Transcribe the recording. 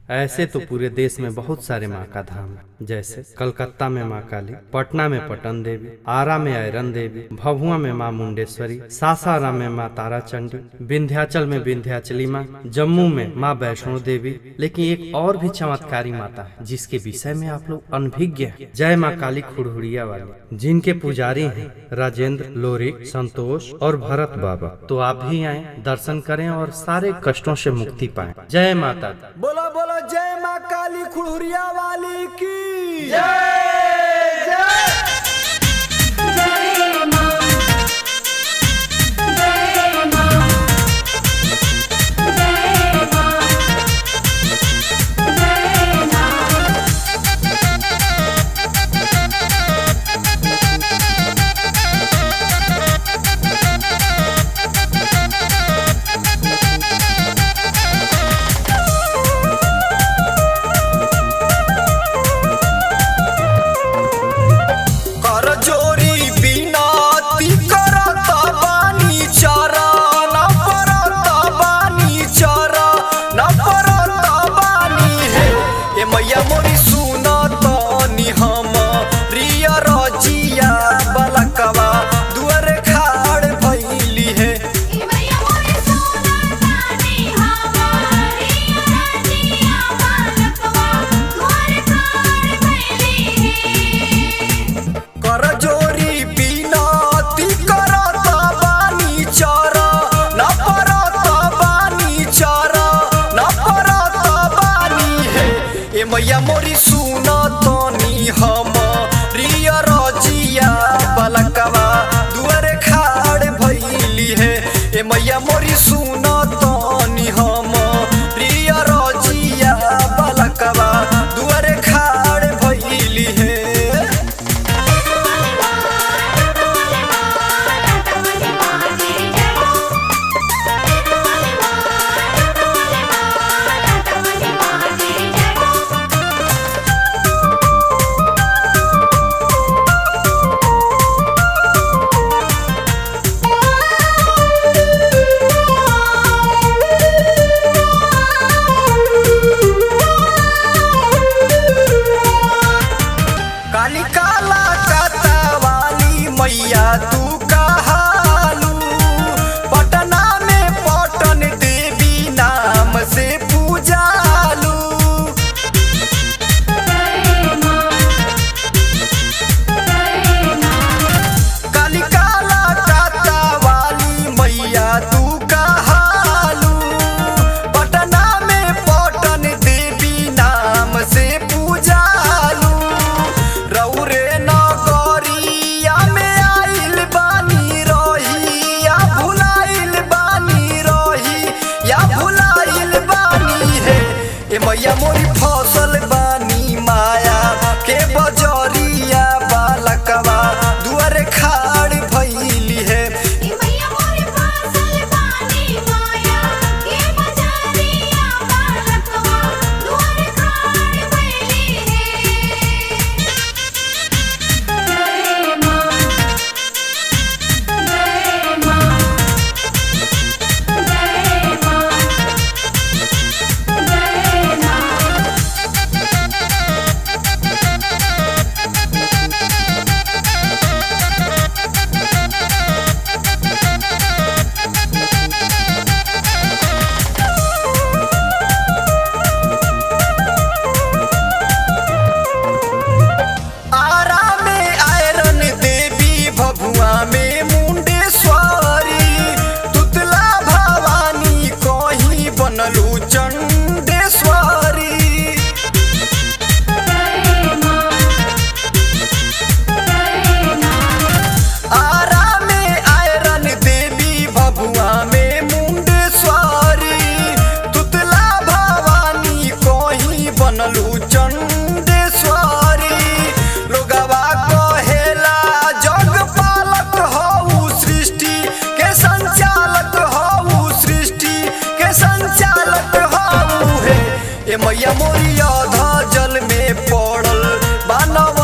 ऐसे तो पूरे देश में बहुत सारे माँ का धाम है, जैसे कलकत्ता में माँ काली, पटना में पटन देवी, आरा में आयरन देवी, भभुआ में माँ मुंडेश्वरी, सासाराम में माँ तारा चंडी, विंध्याचल में विंध्याचली माँ, जम्मू में माँ वैष्णो देवी। लेकिन एक और भी चमत्कारी माता है जिसके विषय में आप लोग अनभिज्ञ हैं। जय माँ काली खुड़हुड़िया वाली, जिनके पुजारी हैं राजेंद्र, लोरिक, संतोष और भरत बाबा। तो आप भी आए, दर्शन करें और सारे कष्टों से मुक्ति पाएं। जय माता दी। बोलो बोलो जय माँ काली खुड़हुड़िया वाली की जय जय। जय माँ, जय माँ, जय माँ, जय माँ। मैया मोरी सुना तनी हम रिया रजिया बलकवा दुआरे खाड़ भइली है। ए मैया मोरी सुना तनी हम रिया रजिया बलकवा दुआरे खाड़ भइली है। मैया तू कहालू पटना में पटन देवी नाम से पूजालू। कालिकाला काता वाली मैया तू कहालू पटना में पटन देवी नाम से पूजालू। रौरे मैया मोरी फसल बानी माया के बजरिया बालकवा दुआरे खाड़ भइली है। मैया मोरी फसल बानी माया के बजरिया बालकवा दुआरे खाड़ भइली है। जय माँ, जय माँ, जय माँ, जय माँ। मैया मोरी आधा जल में पड़ल बानव